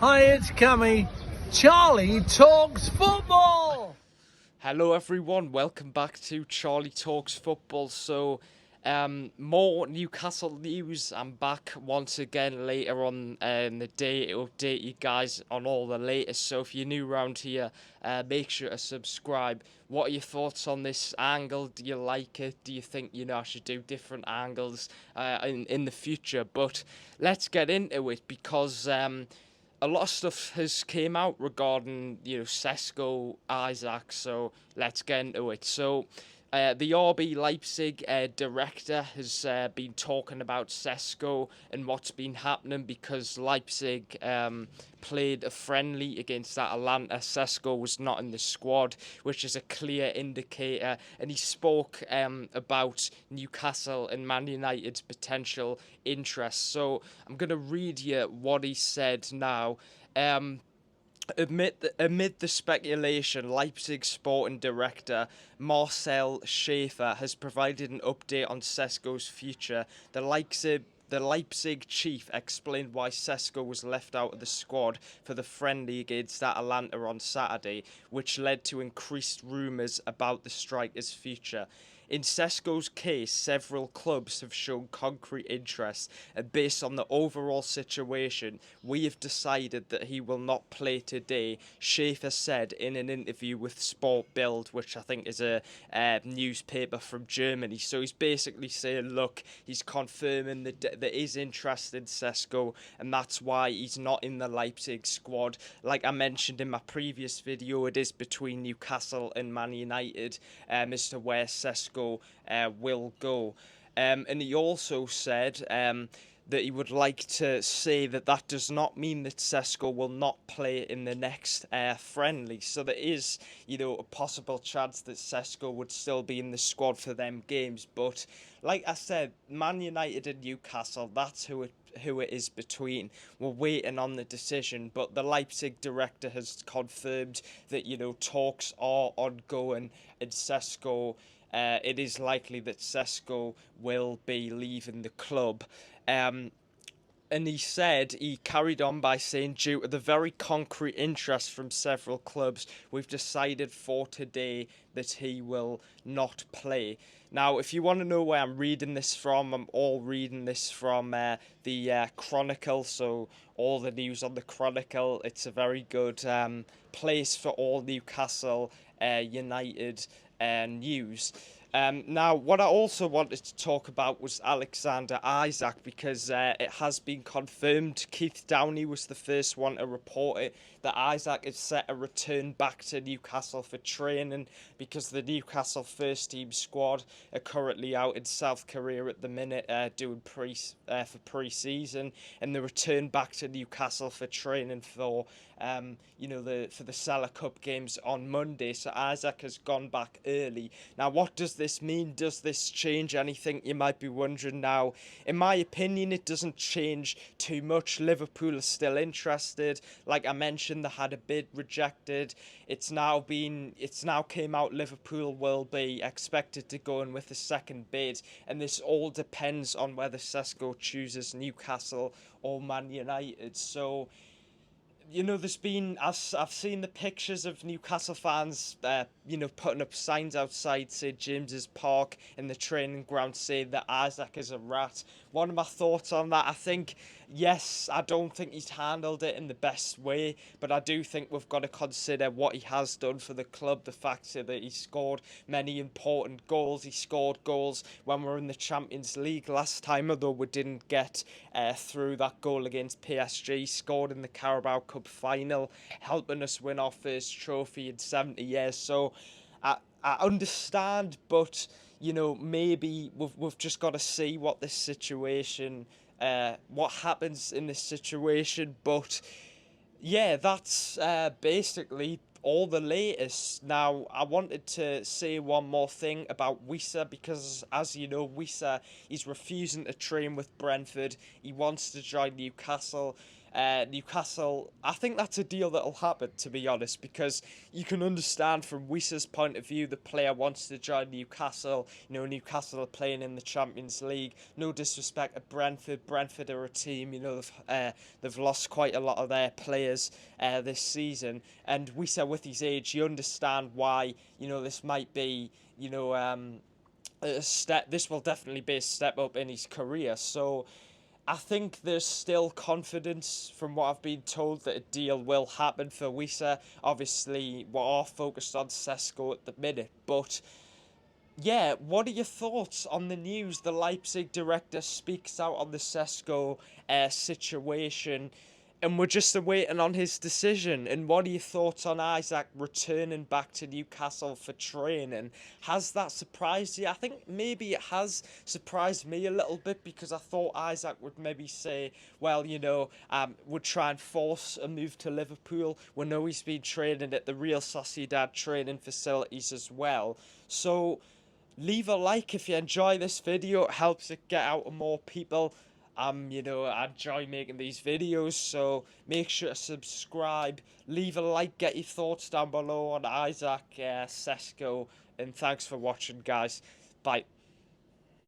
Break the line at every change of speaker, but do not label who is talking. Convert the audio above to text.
Hi, it's Cammy. Charlie talks football.
Hello everyone, welcome back to Charlie Talks Football. More Newcastle news. I'm back once again later on in the day to update you guys on all the latest. So if you're new around here, make sure to subscribe. What are your thoughts on this angle? Do you like it? Do you think, I should do different angles in the future? But let's get into it because a lot of stuff has came out regarding Sesko, Isak. So let's get into it. The RB Leipzig director has been talking about Sesko and what's been happening because Leipzig played a friendly against Atalanta. Sesko was not in the squad, which is a clear indicator. And he spoke about Newcastle and Man United's potential interest. So I'm going to read you what he said now. Amid the speculation, Leipzig sporting director Marcel Schäfer has provided an update on Sesko's future. The Leipzig chief explained why Sesko was left out of the squad for the friendly against Atalanta on Saturday, which led to increased rumours about the striker's future. In Sesko's case, several clubs have shown concrete interest, and based on the overall situation, we have decided that he will not play today, Schäfer said in an interview with Sport Bild, which I think is a newspaper from Germany. So he's basically saying, look, he's confirming that there is interest in Sesko, and that's why he's not in the Leipzig squad. Like I mentioned in my previous video, it is between Newcastle and Man United as to where Sesko will go. And he also said that he would like to say that does not mean that Sesko will not play in the next friendly. So there is, a possible chance that Sesko would still be in the squad for them games. But like I said, Man United and Newcastle, that's who it is between. We're waiting on the decision, but the Leipzig director has confirmed that, talks are ongoing and Sesko. It is likely that Sesko will be leaving the club. And he carried on by saying, due to the very concrete interest from several clubs, we've decided for today that he will not play. Now, if you want to know where I'm reading this from, I'm all reading this from the Chronicle, so all the news on the Chronicle. It's a very good place for all Newcastle United news. Now, what I also wanted to talk about was Alexander Isak because it has been confirmed. Keith Downey was the first one to report it, that Isak is set to return back to Newcastle for training because the Newcastle first team squad are currently out in South Korea at the minute doing for pre-season, and they return back to Newcastle for training for the Salah Cup games on Monday. So Isak has gone back early. Now, what does this mean? Does this change anything? You might be wondering. Now, in my opinion, it doesn't change too much. Liverpool are still interested. Like I mentioned, they had a bid rejected. It's now came out Liverpool will be expected to go in with a second bid, and this all depends on whether Sesko chooses Newcastle or Man United. So there's been, I've seen the pictures of Newcastle fans, putting up signs outside St James's Park in the training ground saying that Isak is a rat. One of my thoughts on that, I think, yes, I don't think he's handled it in the best way, but I do think we've got to consider what he has done for the club, the fact that he scored many important goals. He scored goals when we were in the Champions League last time, although we didn't get through that goal against PSG. He scored in the Carabao Cup final, helping us win our first trophy in 70 years. So I understand, but maybe we've just got to see what this situation, what happens in this situation. But yeah, that's basically all the latest. Now, I wanted to say one more thing about Wissa because, as you know, Wissa, he's refusing to train with Brentford. He wants to join Newcastle. Newcastle, I think that's a deal that'll happen, to be honest, because you can understand from Wissa's point of view, the player wants to join Newcastle. You know, Newcastle are playing in the Champions League. No disrespect to Brentford. Brentford are a team, you know, they've lost quite a lot of their players this season. And Wissa, with his age, you understand why, you know, this might be, you know, a step. This will definitely be a step up in his career. So I think there's still confidence from what I've been told that a deal will happen for Wissa. Obviously, we're all focused on Sesko at the minute, but yeah, what are your thoughts on the news? The Leipzig director speaks out on the Sesko situation, and we're just waiting on his decision. And what are your thoughts on Isak returning back to Newcastle for training? Has that surprised you? I think maybe it has surprised me a little bit, because I thought Isak would maybe say, well, you know, would try and force a move to Liverpool. We know he's been training at the Real Sociedad training facilities as well. So leave a like if you enjoy this video. It helps it get out to more people. You know, I enjoy making these videos, so make sure to subscribe, leave a like, get your thoughts down below on Isak, Sesko, and thanks for watching, guys. Bye.